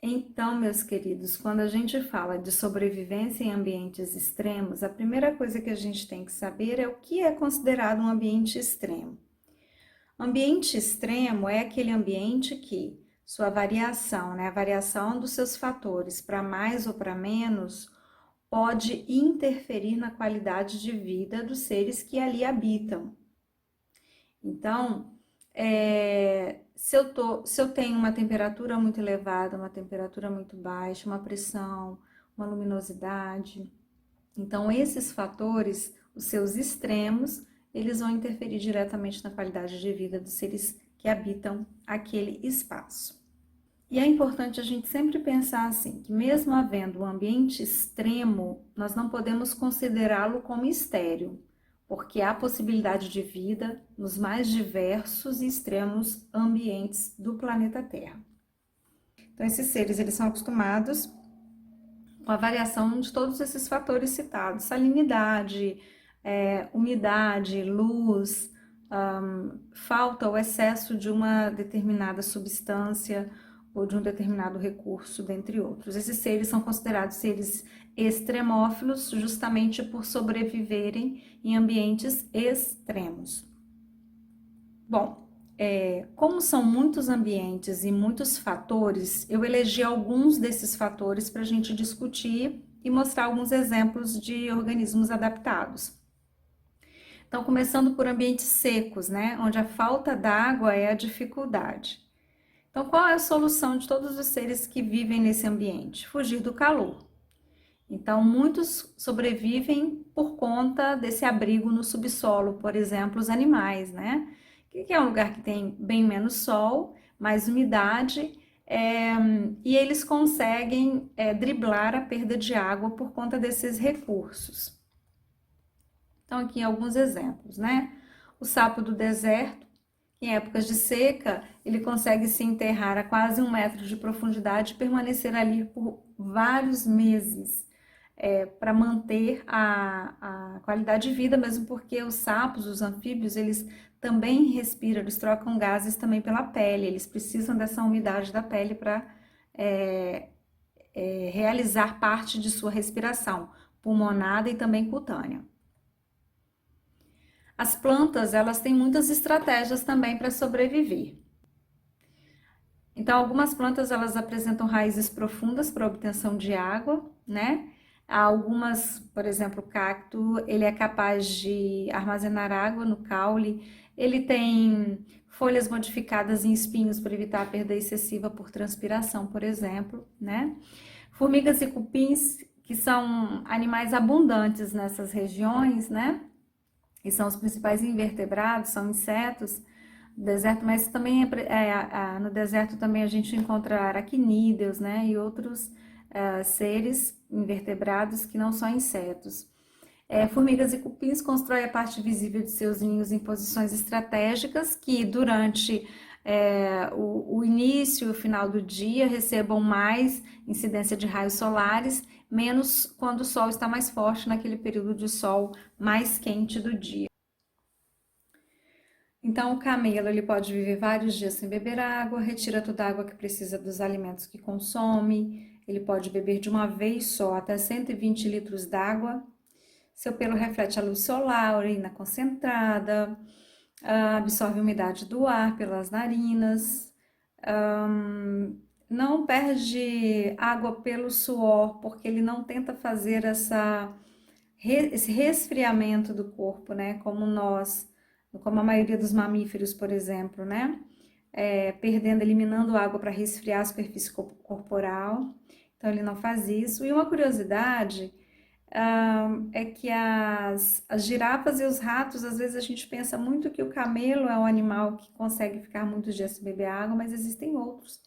Então, meus queridos, quando a gente fala de sobrevivência em ambientes extremos, a primeira coisa que a gente tem que saber é o que é considerado um ambiente extremo. Ambiente extremo é aquele ambiente que sua variação, né, a variação dos seus fatores para mais ou para menos, pode interferir na qualidade de vida dos seres que ali habitam. Então, se eu tenho uma temperatura muito elevada, uma temperatura muito baixa, uma pressão, uma luminosidade, então esses fatores, os seus extremos, eles vão interferir diretamente na qualidade de vida dos seres que habitam aquele espaço. E é importante a gente sempre pensar assim, que mesmo havendo um ambiente extremo, nós não podemos considerá-lo como estéril, porque há possibilidade de vida nos mais diversos e extremos ambientes do planeta Terra. Então, esses seres, eles são acostumados com a variação de todos esses fatores citados, salinidade, umidade, luz, falta ou excesso de uma determinada substância ou de um determinado recurso, dentre outros. Esses seres são considerados seres extremófilos justamente por sobreviverem em ambientes extremos. Bom, como são muitos ambientes e muitos fatores, eu elegi alguns desses fatores para a gente discutir e mostrar alguns exemplos de organismos adaptados. Então, começando por ambientes secos, né, onde a falta d'água é a dificuldade. Então, qual é a solução de todos os seres que vivem nesse ambiente? Fugir do calor. Então, muitos sobrevivem por conta desse abrigo no subsolo, por exemplo, os animais, né? Que é um lugar que tem bem menos sol, mais umidade, e eles conseguem driblar a perda de água por conta desses recursos. Então, aqui alguns exemplos, né? O sapo do deserto, em épocas de seca, ele consegue se enterrar a quase 1 metro de profundidade e permanecer ali por vários meses, para manter a qualidade de vida, mesmo porque os sapos, os anfíbios, eles também respiram, eles trocam gases também pela pele, eles precisam dessa umidade da pele para realizar parte de sua respiração pulmonada e também cutânea. As plantas, elas têm muitas estratégias também para sobreviver. Então, algumas plantas, elas apresentam raízes profundas para obtenção de água, né? Algumas, por exemplo, o cacto, ele é capaz de armazenar água no caule. Ele tem folhas modificadas em espinhos para evitar a perda excessiva por transpiração, por exemplo, né? Formigas e cupins, que são animais abundantes nessas regiões, né? E são os principais invertebrados, são insetos do deserto, mas também no deserto também a gente encontra aracnídeos, né, e outros seres invertebrados que não são insetos. Formigas e cupins constroem a parte visível de seus ninhos em posições estratégicas que durante o início e o final do dia recebam mais incidência de raios solares, menos quando o sol está mais forte naquele período de sol mais quente do dia. Então, o camelo ele pode viver vários dias sem beber água, retira toda a água que precisa dos alimentos que consome, ele pode beber de uma vez só até 120 litros d'água. Seu pelo reflete a luz solar, urina concentrada, absorve a umidade do ar pelas narinas, não perde água pelo suor, porque ele não tenta fazer esse resfriamento do corpo, né? Como a maioria dos mamíferos, por exemplo, né? Eliminando água para resfriar a superfície corporal. Então, ele não faz isso. E uma curiosidade é que as girafas e os ratos, às vezes a gente pensa muito que o camelo é um animal que consegue ficar muitos dias sem beber água, mas existem outros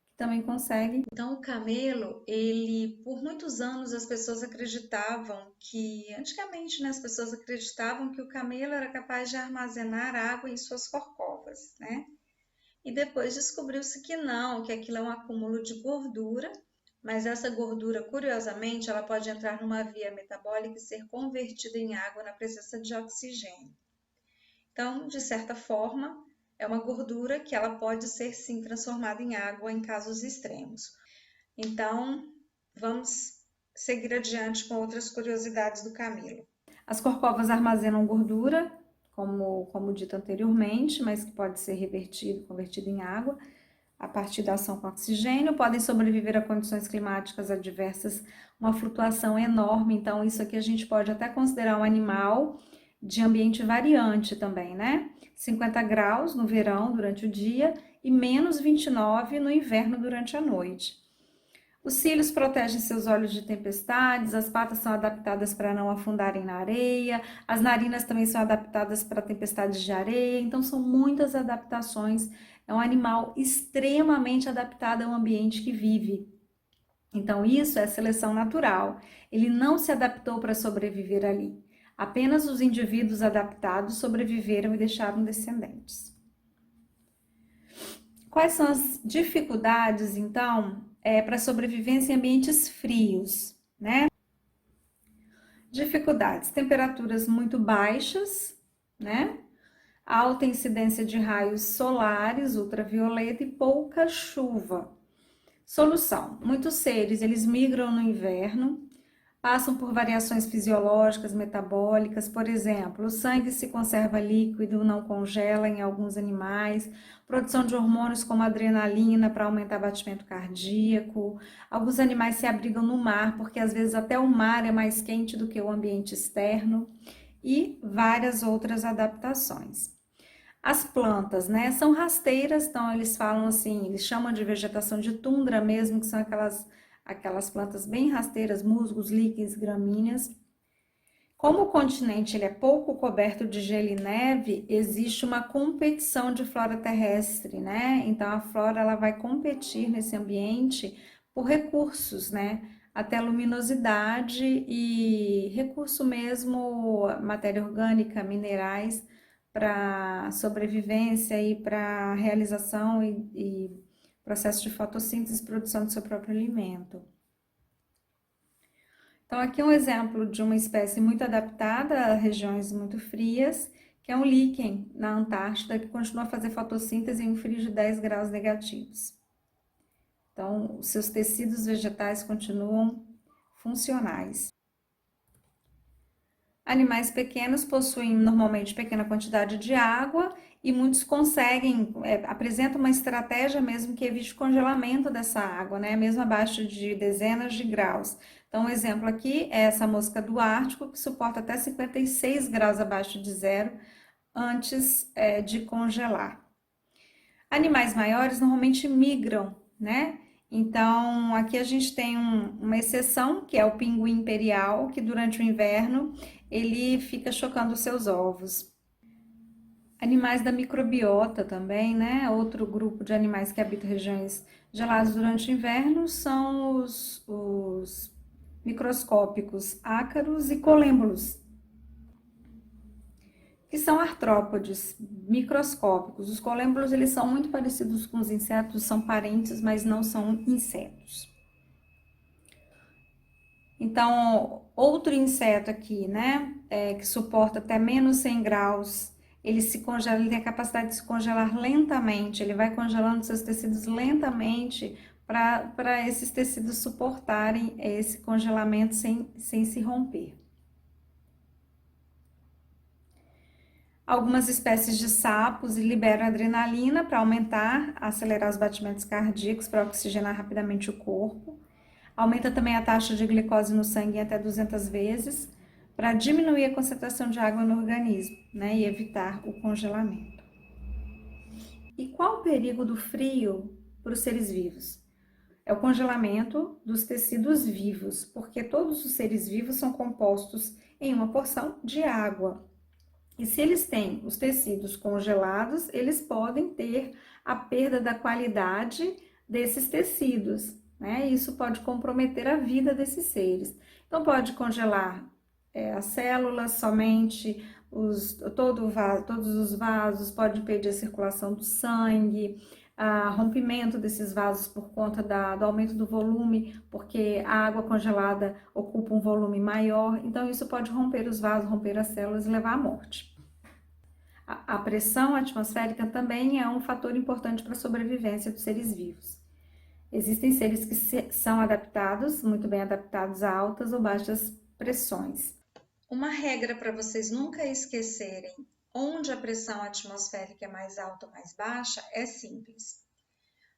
que também conseguem. Então, o camelo, ele, por muitos anos, as pessoas acreditavam que, antigamente, né, as pessoas acreditavam que o camelo era capaz de armazenar água em suas corcovas, né? E depois descobriu-se que não, que aquilo é um acúmulo de gordura, mas essa gordura, curiosamente, ela pode entrar numa via metabólica e ser convertida em água na presença de oxigênio. Então, de certa forma, é uma gordura que ela pode ser sim transformada em água em casos extremos. Então, vamos seguir adiante com outras curiosidades do camelo. As corcovas armazenam gordura, como dito anteriormente, mas que pode ser convertido em água a partir da ação com oxigênio, podem sobreviver a condições climáticas adversas, uma flutuação enorme, então isso aqui a gente pode até considerar um animal de ambiente variante também, né? 50 graus no verão durante o dia e menos 29 no inverno durante a noite. Os cílios protegem seus olhos de tempestades, as patas são adaptadas para não afundarem na areia, as narinas também são adaptadas para tempestades de areia, então são muitas adaptações. É um animal extremamente adaptado ao ambiente que vive. Então, isso é seleção natural. Ele não se adaptou para sobreviver ali. Apenas os indivíduos adaptados sobreviveram e deixaram descendentes. Quais são as dificuldades, então, para sobrevivência em ambientes frios, né? Dificuldades: temperaturas muito baixas, né? Alta incidência de raios solares, ultravioleta e pouca chuva. Solução: muitos seres, eles migram no inverno, passam por variações fisiológicas, metabólicas, por exemplo, o sangue se conserva líquido, não congela em alguns animais, produção de hormônios como adrenalina para aumentar o batimento cardíaco. Alguns animais se abrigam no mar, porque às vezes até o mar é mais quente do que o ambiente externo, e várias outras adaptações. As plantas, né, são rasteiras, então eles falam assim, eles chamam de vegetação de tundra mesmo, que são aquelas plantas bem rasteiras, musgos, líquens, gramíneas. Como o continente ele é pouco coberto de gelo e neve, existe uma competição de flora terrestre, né? Então a flora ela vai competir nesse ambiente por recursos, né? Até luminosidade e recurso mesmo, matéria orgânica, minerais, para sobrevivência e para realização e processo de fotossíntese e produção do seu próprio alimento. Então, aqui um exemplo de uma espécie muito adaptada a regiões muito frias, que é um líquen na Antártida, que continua a fazer fotossíntese em um frio de 10 graus negativos. Então, os seus tecidos vegetais continuam funcionais. Animais pequenos possuem normalmente pequena quantidade de água e muitos apresentam uma estratégia mesmo que evite o congelamento dessa água, né? Mesmo abaixo de dezenas de graus. Então, um exemplo aqui é essa mosca do Ártico, que suporta até 56 graus abaixo de zero antes de congelar. Animais maiores normalmente migram, né? Então, aqui a gente tem uma exceção, que é o pinguim imperial, que durante o inverno ele fica chocando os seus ovos. Animais da microbiota também, né? Outro grupo de animais que habitam regiões geladas durante o inverno são os microscópicos ácaros e colêmbulos, que são artrópodes microscópicos. Os colêmbulos, eles são muito parecidos com os insetos, são parentes, mas não são insetos. Então, outro inseto aqui, né, que suporta até menos 100 graus, ele se congela, ele tem a capacidade de se congelar lentamente, ele vai congelando seus tecidos lentamente para esses tecidos suportarem esse congelamento sem se romper. Algumas espécies de sapos liberam adrenalina para aumentar, acelerar os batimentos cardíacos, para oxigenar rapidamente o corpo. Aumenta também a taxa de glicose no sangue em até 200 vezes, para diminuir a concentração de água no organismo, né, e evitar o congelamento. E qual o perigo do frio para os seres vivos? É o congelamento dos tecidos vivos, porque todos os seres vivos são compostos em uma porção de água. E se eles têm os tecidos congelados, eles podem ter a perda da qualidade desses tecidos, né? Isso pode comprometer a vida desses seres. Então, pode congelar as células somente, todos os vasos, pode impedir a circulação do sangue, rompimento desses vasos por conta do aumento do volume, porque a água congelada ocupa um volume maior, então isso pode romper os vasos, romper as células e levar à morte. A pressão atmosférica também é um fator importante para a sobrevivência dos seres vivos. Existem seres que são adaptados, muito bem adaptados a altas ou baixas pressões. Uma regra para vocês nunca esquecerem onde a pressão atmosférica é mais alta ou mais baixa é simples.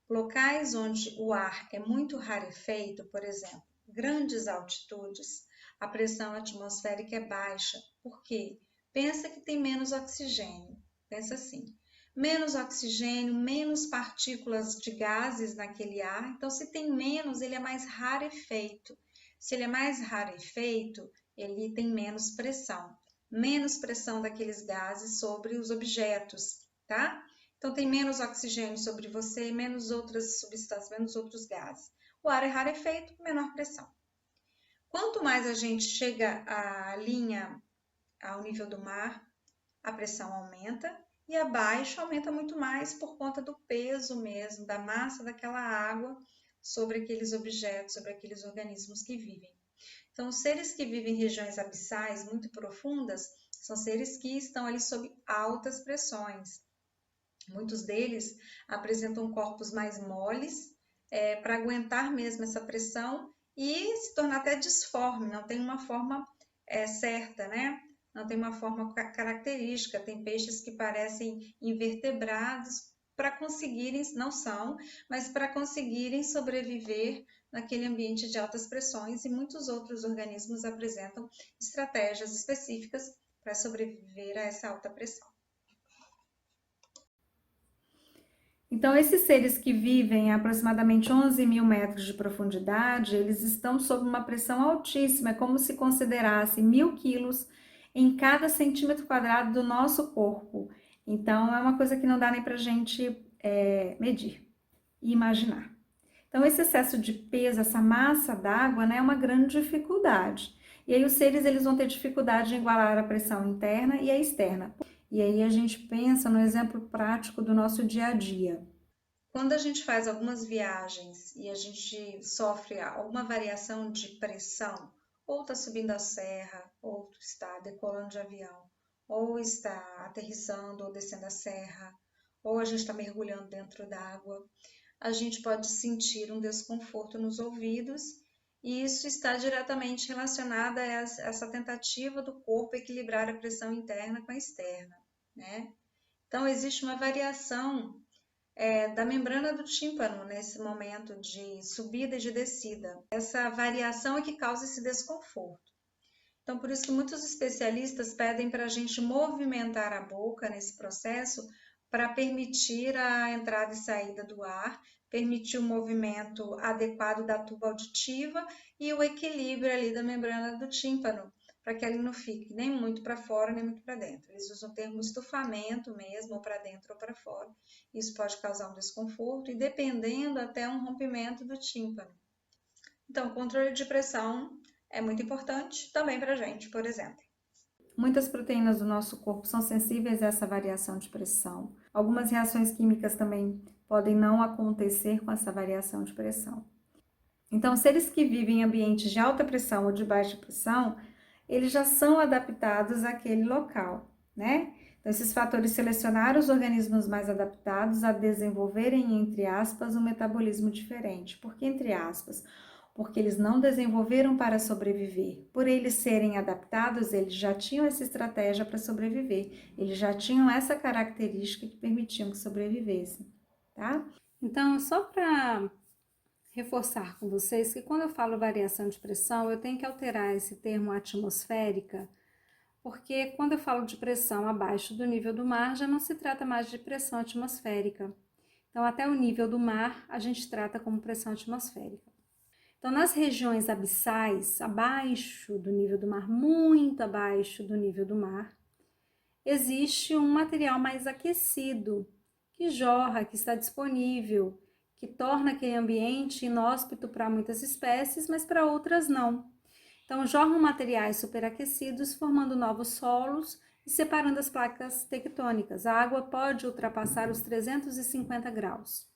Locais onde o ar é muito rarefeito, por exemplo, grandes altitudes, a pressão atmosférica é baixa. Por quê? Pensa que tem menos oxigênio. Pensa assim, menos oxigênio, menos partículas de gases naquele ar. Então, se tem menos, ele é mais rarefeito. Se ele é mais rarefeito, ele tem menos pressão daqueles gases sobre os objetos, tá? Então, tem menos oxigênio sobre você, menos outras substâncias, menos outros gases. O ar é rarefeito, menor pressão. Quanto mais a gente chega à linha, ao nível do mar, a pressão aumenta e abaixo aumenta muito mais por conta do peso mesmo, da massa daquela água sobre aqueles objetos, sobre aqueles organismos que vivem. Então, os seres que vivem em regiões abissais muito profundas são seres que estão ali sob altas pressões. Muitos deles apresentam corpos mais moles para aguentar mesmo essa pressão e se tornar até disforme, não tem uma forma certa, né? Não tem uma forma característica. Tem peixes que parecem invertebrados para conseguirem, não são, mas para conseguirem sobreviver naquele ambiente de altas pressões, e muitos outros organismos apresentam estratégias específicas para sobreviver a essa alta pressão. Então, esses seres que vivem a aproximadamente 11 mil metros de profundidade, eles estão sob uma pressão altíssima, é como se considerasse 1.000 quilos em cada centímetro quadrado do nosso corpo. Então, é uma coisa que não dá nem para a gente medir e imaginar. Então, esse excesso de peso, essa massa d'água, né, é uma grande dificuldade. E aí os seres eles vão ter dificuldade em igualar a pressão interna e a externa. E aí a gente pensa no exemplo prático do nosso dia a dia. Quando a gente faz algumas viagens e a gente sofre alguma variação de pressão, ou está subindo a serra, ou está decolando de avião, ou está aterrissando ou descendo a serra, ou a gente está mergulhando dentro d'água, a gente pode sentir um desconforto nos ouvidos, e isso está diretamente relacionado a essa tentativa do corpo equilibrar a pressão interna com a externa, né? Então, existe uma variação da membrana do tímpano nesse momento de subida e de descida. Essa variação é que causa esse desconforto. Então, por isso que muitos especialistas pedem para a gente movimentar a boca nesse processo para permitir a entrada e saída do ar, permitir o movimento adequado da tuba auditiva e o equilíbrio ali da membrana do tímpano, para que ele não fique nem muito para fora, nem muito para dentro. Eles usam o termo estufamento mesmo, ou para dentro ou para fora. Isso pode causar um desconforto e, dependendo, até um rompimento do tímpano. Então, o controle de pressão é muito importante também para a gente, por exemplo. Muitas proteínas do nosso corpo são sensíveis a essa variação de pressão. Algumas reações químicas também podem não acontecer com essa variação de pressão. Então, seres que vivem em ambientes de alta pressão ou de baixa pressão, eles já são adaptados àquele local, né? Então, esses fatores selecionaram os organismos mais adaptados a desenvolverem, entre aspas, um metabolismo diferente. Por que entre aspas? Porque eles não desenvolveram para sobreviver. Por eles serem adaptados, eles já tinham essa estratégia para sobreviver. Eles já tinham essa característica que permitiam que sobrevivessem, tá? Então, só para reforçar com vocês que quando eu falo variação de pressão, eu tenho que alterar esse termo atmosférica, porque quando eu falo de pressão abaixo do nível do mar, já não se trata mais de pressão atmosférica. Então, até o nível do mar, a gente trata como pressão atmosférica. Então, nas regiões abissais, abaixo do nível do mar, muito abaixo do nível do mar, existe um material mais aquecido, que jorra, que está disponível, que torna aquele ambiente inóspito para muitas espécies, mas para outras não. Então, jorram materiais superaquecidos, formando novos solos e separando as placas tectônicas. A água pode ultrapassar os 350 graus.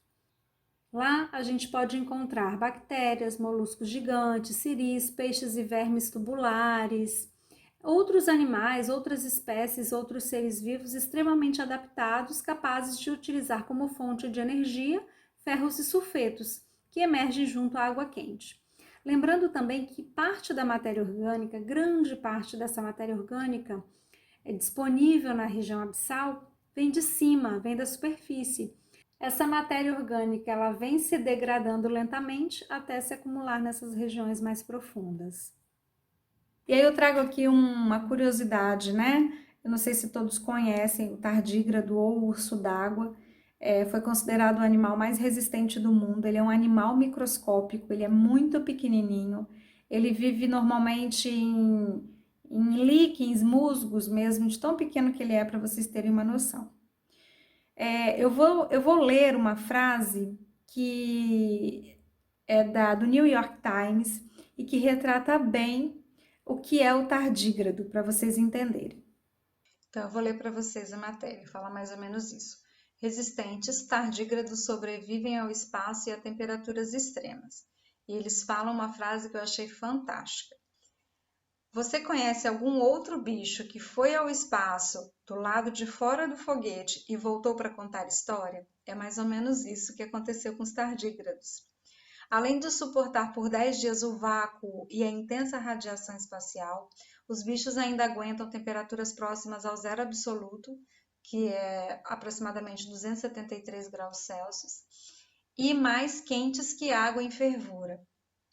Lá a gente pode encontrar bactérias, moluscos gigantes, ciris, peixes e vermes tubulares, outros animais, outras espécies, outros seres vivos extremamente adaptados, capazes de utilizar como fonte de energia ferros e sulfetos, que emergem junto à água quente. Lembrando também que parte da matéria orgânica, grande parte dessa matéria orgânica é disponível na região abissal, vem de cima, vem da superfície. Essa matéria orgânica ela vem se degradando lentamente até se acumular nessas regiões mais profundas. E aí eu trago aqui uma curiosidade, né? Eu não sei se todos conhecem o tardígrado ou o urso d'água. Foi considerado o animal mais resistente do mundo. Ele é um animal microscópico, ele é muito pequenininho. Ele vive normalmente em líquens, musgos mesmo, de tão pequeno que ele é, para vocês terem uma noção. Eu vou ler uma frase que é do New York Times e que retrata bem o que é o tardígrado, para vocês entenderem. Então, eu vou ler para vocês a matéria, fala mais ou menos isso. Resistentes, tardígrados sobrevivem ao espaço e a temperaturas extremas. E eles falam uma frase que eu achei fantástica. Você conhece algum outro bicho que foi ao espaço do lado de fora do foguete e voltou para contar história? É mais ou menos isso que aconteceu com os tardígrados. Além de suportar por 10 dias o vácuo e a intensa radiação espacial, os bichos ainda aguentam temperaturas próximas ao zero absoluto, que é aproximadamente 273 graus Celsius, e mais quentes que água em fervura.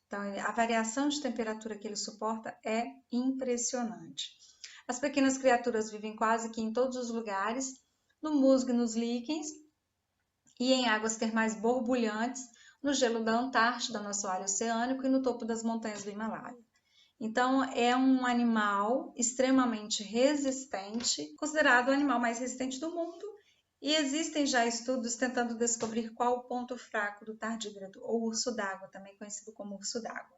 Então, a variação de temperatura que ele suporta é impressionante. As pequenas criaturas vivem quase que em todos os lugares, no musgo e nos líquens, e em águas termais borbulhantes, no gelo da Antártida, no assoalho oceânico e no topo das montanhas do Himalaia. Então, é um animal extremamente resistente, considerado o animal mais resistente do mundo, e existem já estudos tentando descobrir qual o ponto fraco do tardígrado, ou urso d'água, também conhecido como urso d'água.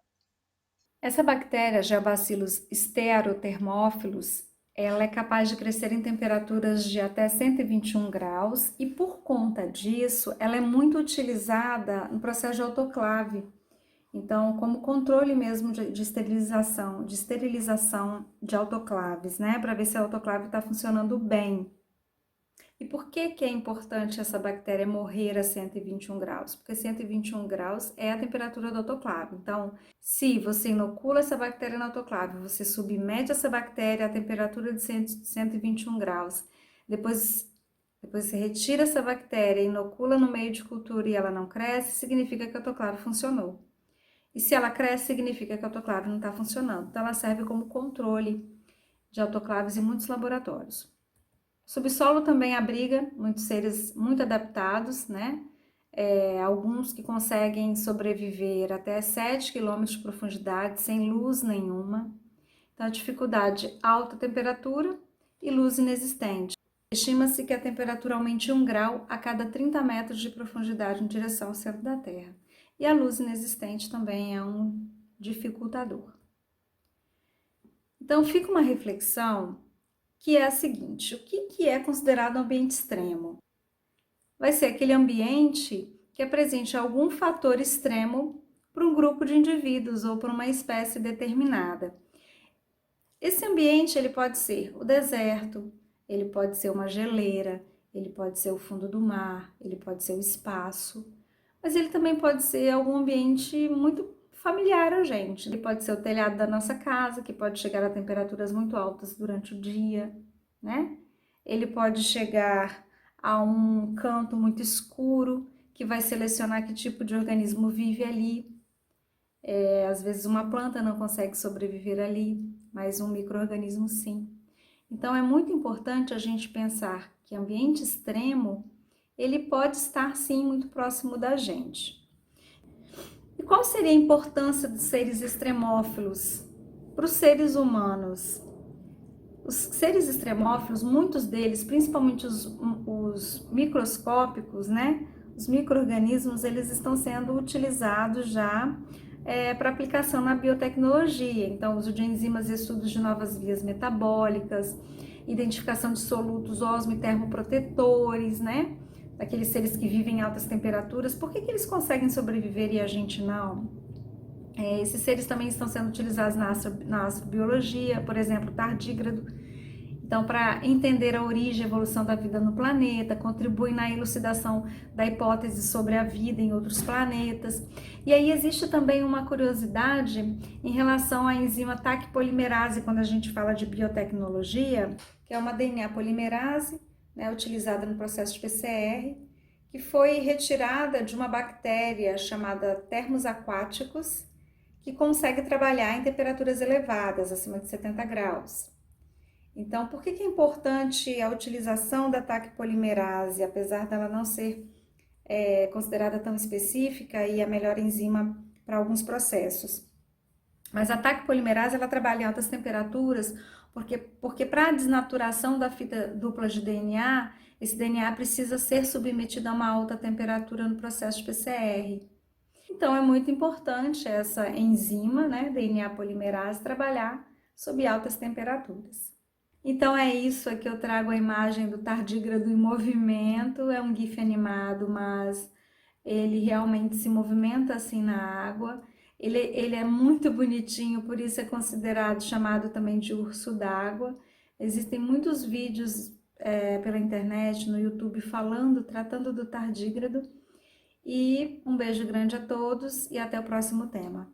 Essa bactéria, Geobacillus stearothermophilus, ela é capaz de crescer em temperaturas de até 121 graus e, por conta disso, ela é muito utilizada no processo de autoclave. Então, como controle mesmo de esterilização de autoclaves, né? Para ver se a autoclave está funcionando bem. E por que é importante essa bactéria morrer a 121 graus? Porque 121 graus é a temperatura do autoclave. Então, se você inocula essa bactéria na autoclave, você submete essa bactéria à temperatura de 121 graus, depois você retira essa bactéria, inocula no meio de cultura e ela não cresce, significa que a autoclave funcionou. E se ela cresce, significa que a autoclave não está funcionando. Então, ela serve como controle de autoclaves em muitos laboratórios. O subsolo também abriga muitos seres muito adaptados, né? Alguns que conseguem sobreviver até 7 km de profundidade sem luz nenhuma. Então, a dificuldade, alta temperatura e luz inexistente. Estima-se que a temperatura aumente 1 grau a cada 30 metros de profundidade em direção ao centro da Terra. E a luz inexistente também é um dificultador. Então, fica uma reflexão que é a seguinte: o que é considerado ambiente extremo? Vai ser aquele ambiente que apresente algum fator extremo para um grupo de indivíduos ou para uma espécie determinada. Esse ambiente ele pode ser o deserto, ele pode ser uma geleira, ele pode ser o fundo do mar, ele pode ser o espaço, mas ele também pode ser algum ambiente muito familiar a gente. Ele pode ser o telhado da nossa casa, que pode chegar a temperaturas muito altas durante o dia, né? Ele pode chegar a um canto muito escuro, que vai selecionar que tipo de organismo vive ali. Às vezes uma planta não consegue sobreviver ali, mas um micro-organismo sim. Então é muito importante a gente pensar que ambiente extremo, ele pode estar sim muito próximo da gente. E qual seria a importância dos seres extremófilos para os seres humanos? Os seres extremófilos, muitos deles, principalmente os microscópicos, né? Os micro-organismos, eles estão sendo utilizados já para aplicação na biotecnologia. Então, uso de enzimas e estudos de novas vias metabólicas, identificação de solutos osmo e termoprotetores, né? Daqueles seres que vivem em altas temperaturas. Por que eles conseguem sobreviver e a gente não? Esses seres também estão sendo utilizados na astrobiologia, por exemplo, o tardígrado. Então, para entender a origem e evolução da vida no planeta, contribui na elucidação da hipótese sobre a vida em outros planetas. E aí existe também uma curiosidade em relação à enzima Taq polimerase, quando a gente fala de biotecnologia, que é uma DNA polimerase, né, utilizada no processo de PCR, que foi retirada de uma bactéria chamada Thermus aquaticus, que consegue trabalhar em temperaturas elevadas, acima de 70 graus. Então, por que é importante a utilização da Taq polimerase, apesar dela não ser considerada tão específica e a melhor enzima para alguns processos? Mas a Taq polimerase ela trabalha em altas temperaturas porque para a desnaturação da fita dupla de DNA, esse DNA precisa ser submetido a uma alta temperatura no processo de PCR. Então, é muito importante essa enzima, né, DNA polimerase, trabalhar sob altas temperaturas. Então é isso, aqui eu trago a imagem do tardígrado em movimento, é um GIF animado, mas ele realmente se movimenta assim na água. Ele é muito bonitinho, por isso é considerado, chamado também de urso d'água. Existem muitos vídeos pela internet, no YouTube, tratando do tardígrado. E um beijo grande a todos e até o próximo tema.